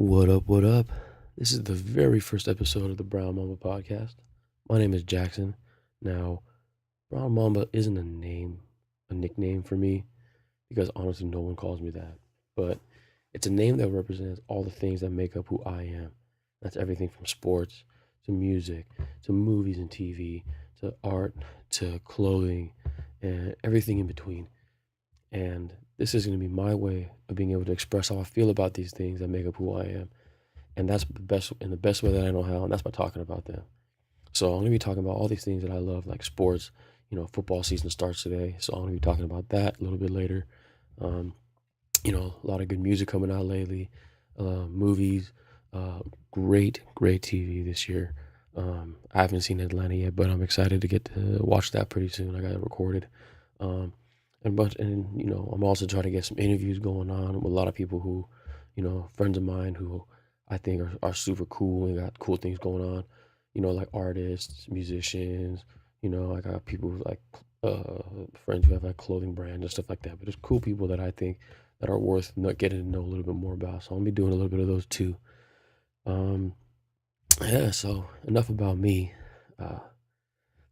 What up? What up? This is the very first episode of the Brown Mamba podcast. My name is Jackson. Now, Brown Mamba isn't a nickname for me, because honestly, no one calls me that. But it's a name that represents all the things that make up who I am. That's everything from sports to music to movies and TV to art to clothing and everything in between. And this is going to be my way of being able to express how I feel about these things that make up who I am. And that's the best way that I know how, and that's by talking about them. So I'm going to be talking about all these things that I love, like sports. Football season starts today, so I'm going to be talking about that a little bit later. Um, a lot of good music coming out lately, movies, great TV this year. I haven't seen Atlanta yet, but I'm excited to get to watch that pretty soon. I got it recorded. Um, I'm also trying to get some interviews going on with a lot of people who, friends of mine who I think are super cool and got cool things going on. Like artists, musicians. I got people who like friends who have like clothing brands and stuff like that. But it's cool people that I think that are worth getting to know a little bit more about. So I'm gonna be doing a little bit of those too. Um, yeah. So enough about me. Uh,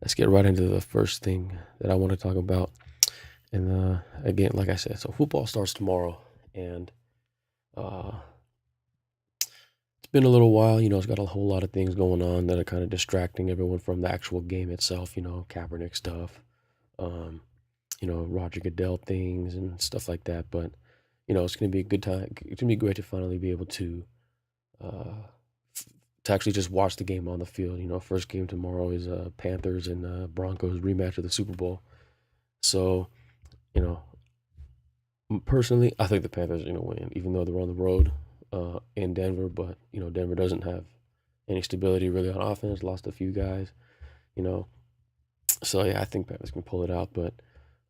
let's get right into the first thing that I want to talk about. And again, like I said, so football starts tomorrow, and uh, it's been a little while. It's got a whole lot of things going on that are kind of distracting everyone from the actual game itself. Kaepernick stuff, um, Roger Goodell things and stuff like that. But it's gonna be a good time. It's gonna be great to finally be able uh, to actually just watch the game on the field. First game tomorrow is Panthers and Broncos rematch of the Super Bowl. So you know, personally, I think the Panthers are going to win, even though they're on the road in Denver. But Denver doesn't have any stability really on offense. Lost a few guys, you know. So yeah, I think Panthers can pull it out. But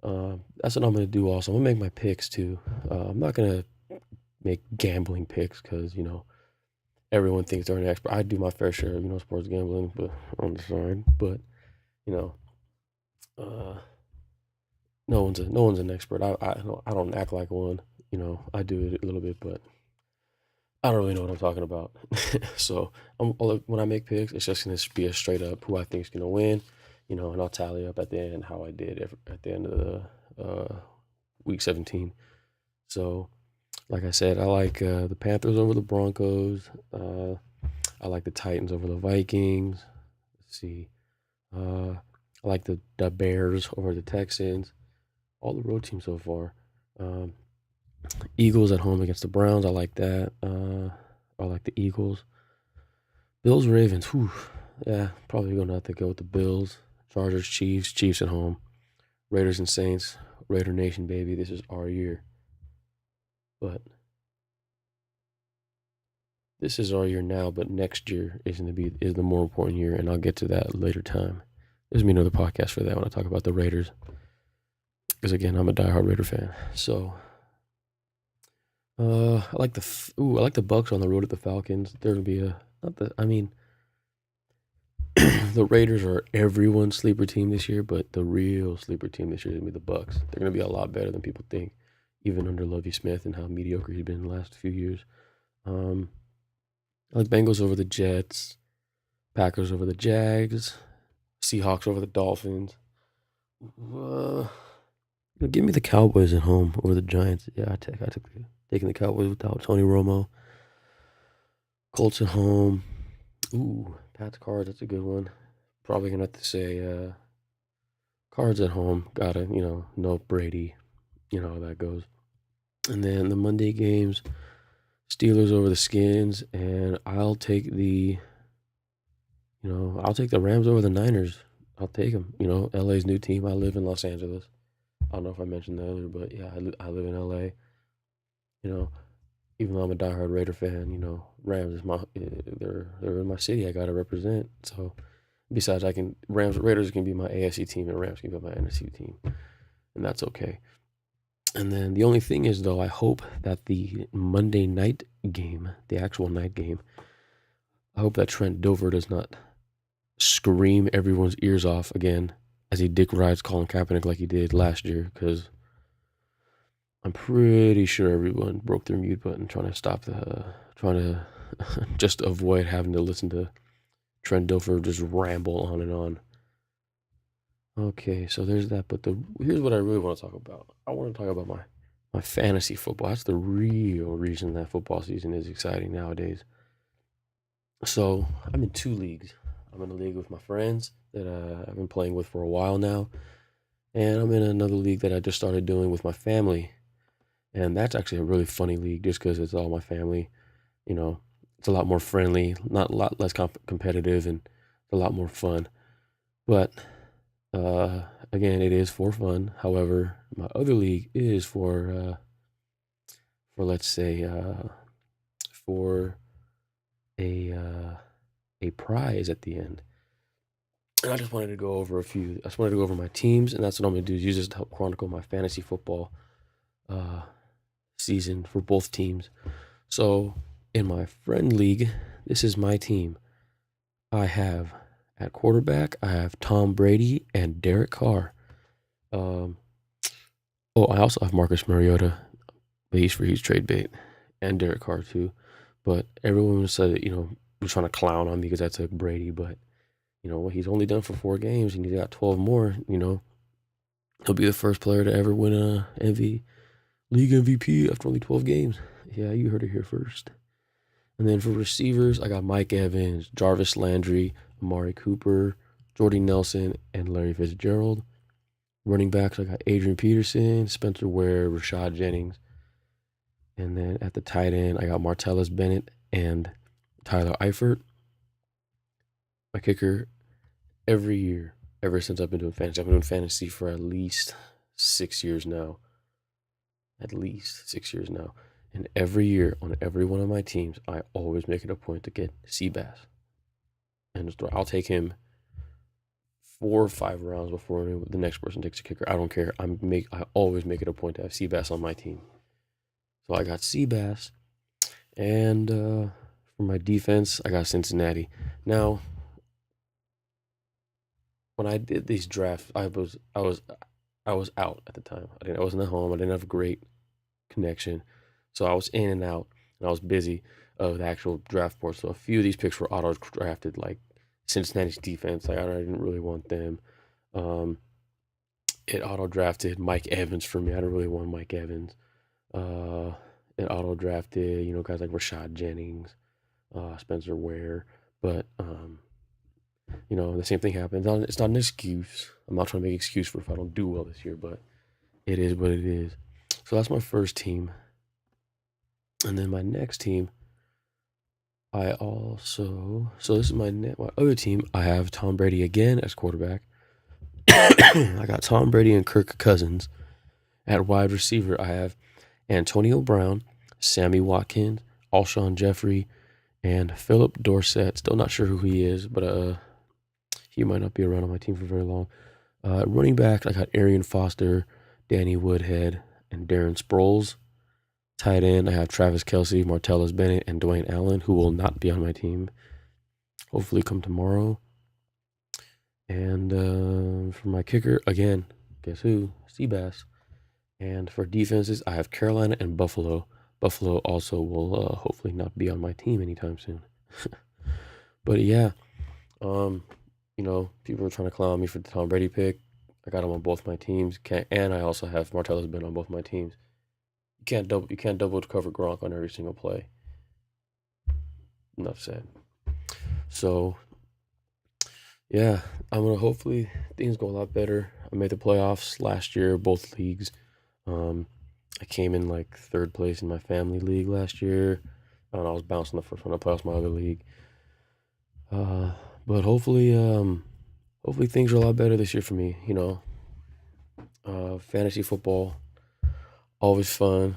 that's what I'm going to do. Also, I'm going to make my picks too. I'm not going to make gambling picks because everyone thinks they're an expert. I do my fair share of sports gambling, but on the side. But you know, uh, no one's an expert. I don't act like one. I do it a little bit, but I don't really know what I'm talking about. So when I make picks, it's just gonna be a straight up who I think is gonna win, and I'll tally up at the end how I did at the end of the week 17. So like I said, I like the Panthers over the Broncos. I like the Titans over the Vikings. Let's see. I like the Bears over the Texans. All the road teams so far. Um, Eagles at home against the Browns. I like that. I like the Eagles. Bills Ravens. Whew. Yeah, probably gonna have to go with the Bills. Chargers Chiefs. Chiefs at home. Raiders and Saints. Raider Nation, baby. This is our year. But this is our year now. But next year is the more important year, and I'll get to that later time. There's me another podcast for that when I talk about the Raiders. Because again, I'm a diehard Raider fan. So I like the Bucks on the road at the Falcons. There will be a not the I mean the Raiders are everyone's sleeper team this year, but the real sleeper team this year is gonna be the Bucks. They're gonna be a lot better than people think, even under Lovie Smith and how mediocre he's been in the last few years. Um, I like Bengals over the Jets, Packers over the Jags, Seahawks over the Dolphins. Give me the Cowboys at home over the Giants. Yeah, taking the Cowboys without Tony Romo. Colts at home. Ooh, Pats Cards. That's a good one. Probably gonna have to say Cards at home. Gotta no Brady. You know how that goes. And then the Monday games. Steelers over the Skins, and I'll take the Rams over the Niners. I'll take them. LA's new team. I live in Los Angeles. I don't know if I mentioned that earlier, but yeah, I live in LA. You know, even though I'm a diehard Raider fan, Rams is they're in my city. I gotta represent. So besides, Raiders can be my AFC team, and Rams can be my NFC team, and that's okay. And then the only thing is, though, I hope that the Monday night game, the actual night game, I hope that Trent Dover does not scream everyone's ears off again as he dick rides Colin Kaepernick like he did last year. Because I'm pretty sure everyone broke their mute button trying to just avoid having to listen to Trent Dilfer just ramble on and on. Okay, so there's that. But here's what I really want to talk about. I want to talk about my fantasy football. That's the real reason that football season is exciting nowadays. So I'm in two leagues. I'm in a league with my friends that I've been playing with for a while now, and I'm in another league that I just started doing with my family. And that's actually a really funny league just because it's all my family. You know, it's a lot more friendly, not a lot less competitive, and a lot more fun. But uh, again, it is for fun. However, my other league is for let's say for a a prize at the end. And I just wanted to go over a few. I just wanted to go over my teams, and that's what I'm gonna do. Is use this to help chronicle my fantasy football uh, season for both teams. So in my friend league, this is my team. I have at quarterback, I have Tom Brady and Derek Carr. Um, I also have Marcus Mariota, but he's trade bait, and Derek Carr too. But everyone said that, was trying to clown on me because I took Brady, but what he's only done for 4 games and he's got 12 more. He'll be the first player to ever win a league MVP after only 12 games. Yeah, you heard it here first. And then for receivers, I got Mike Evans, Jarvis Landry, Amari Cooper, Jordy Nelson, and Larry Fitzgerald. Running backs, I got Adrian Peterson, Spencer Ware, Rashad Jennings. And then at the tight end, I got Martellus Bennett and Tyler Eifert. My kicker, every year, ever since I've been doing fantasy, I've been doing fantasy for at least 6 years now. At least 6 years now. And every year on every one of my teams, I always make it a point to get Seabass. And I'll take him 4 or 5 rounds before the next person takes a kicker. I don't care. I always make it a point to have Seabass on my team. So I got Seabass, and for my defense, I got Cincinnati. Now, when I did these drafts, I was out at the time. I wasn't at home. I didn't have a great connection, so I was in and out, and I was busy of the actual draft board. So a few of these picks were auto drafted, like Cincinnati's defense. Like I didn't really want them. It auto drafted Mike Evans for me. I didn't really want Mike Evans. It auto drafted, guys like Rashad Jennings, Spencer Ware, but the same thing happens. It's not an excuse. I'm not trying to make an excuse for if I don't do well this year, but it is what it is. So that's my first team. And then my next team, so this is my other team. I have Tom Brady again as quarterback. I got Tom Brady and Kirk Cousins. At wide receiver, I have Antonio Brown, Sammy Watkins, Alshon Jeffrey, and Philip Dorsett. Still not sure who he is, but he might not be around on my team for very long. Running back, I got Arian Foster, Danny Woodhead, and Darren Sproles. Tight end, I have Travis Kelce, Martellus Bennett, and Dwayne Allen, who will not be on my team. Hopefully come tomorrow. And for my kicker, again, guess who? Seabass. And for defenses, I have Carolina and Buffalo. Buffalo also will hopefully not be on my team anytime soon. But yeah, people are trying to clown me for the Tom Brady pick. I got him on both my teams, and I also have Martellus Bennett on both my teams. You can't double cover Gronk on every single play. Enough said. So yeah, I'm gonna hopefully things go a lot better. I made the playoffs last year, both leagues. I came in like 3rd place in my family league last year. I was bouncing the first one to playoffs my other league. But hopefully things are a lot better this year for me. Fantasy football, always fun,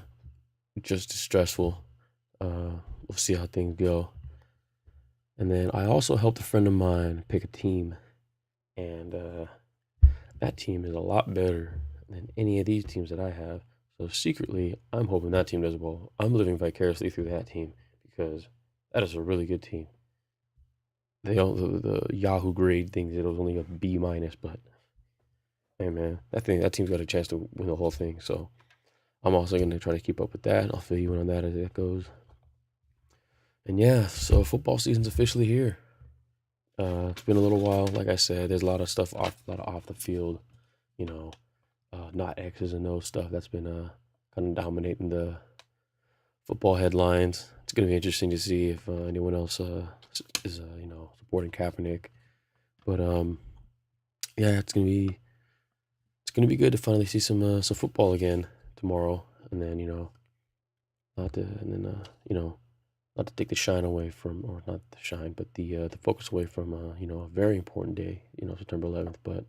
just stressful. We'll see how things go. And then I also helped a friend of mine pick a team, and that team is a lot better than any of these teams that I have. So secretly, I'm hoping that team does well. I'm living vicariously through that team because that is a really good team. The Yahoo grade thinks it was only a B-, but hey man, that team's got a chance to win the whole thing. So I'm also going to try to keep up with that. I'll fill you in on that as it goes. And yeah, so football season's officially here. It's been a little while. Like I said, there's a lot of stuff off the field, you know, not X's and O's stuff that's been kind of dominating the football headlines. It's going to be interesting to see if anyone else is supporting Kaepernick. But yeah, it's gonna be good to finally see some football again tomorrow, and then not to and then not to take the shine away from, or not the shine, but the focus away from a very important day, September 11th. But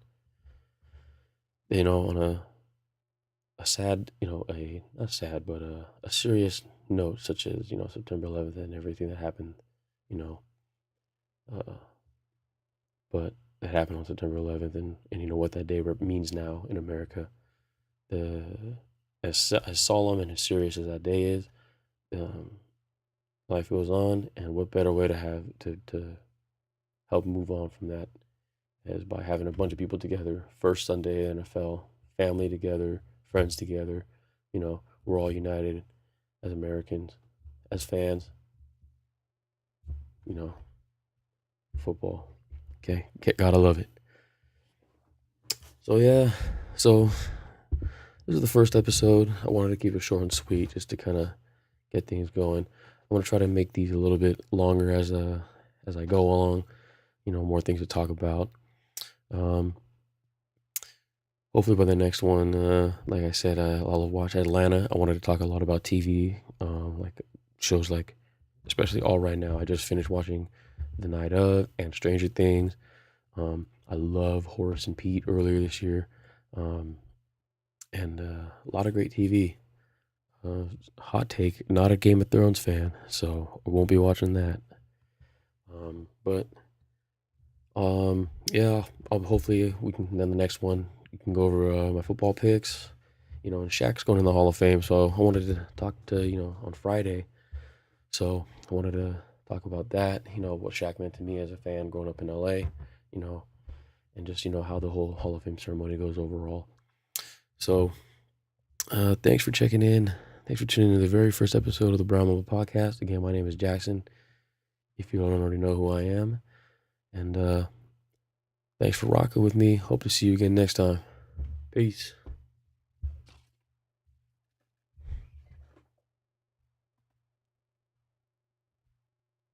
on a sad, a not sad, but a serious note, such as September 11th and everything that happened, you know, uh, but that happened on September 11th, and what that day means now in America. The as solemn and as serious as that day is, um, life goes on, and what better way to have to help move on from that as by having a bunch of people together. First Sunday NFL, family together, friends together. We're all united as Americans, as fans. You know, football. Okay, gotta love it. So yeah, so this is the first episode. I wanted to keep it short and sweet, just to kind of get things going. I want to try to make these a little bit longer as I go along. More things to talk about. Um, Hopefully by the next one, like I said, I'll watch Atlanta. I wanted to talk a lot about TV, like shows like, especially All Right Now. I just finished watching The Night Of and Stranger Things. I love Horace and Pete earlier this year, um, and a lot of great TV. Hot take, not a Game of Thrones fan, so I won't be watching that. But yeah, hopefully we can, then the next one, you can go over my football picks. And Shaq's going in the Hall of Fame, so I wanted to talk to, on Friday. So I wanted to talk about that, what Shaq meant to me as a fan growing up in LA, you know, and just, how the whole Hall of Fame ceremony goes overall. So thanks for checking in. Thanks for tuning in to the very first episode of the Brown Mamba podcast. Again, my name is Jackson, if you don't already know who I am. And thanks for rocking with me. Hope to see you again next time. Peace.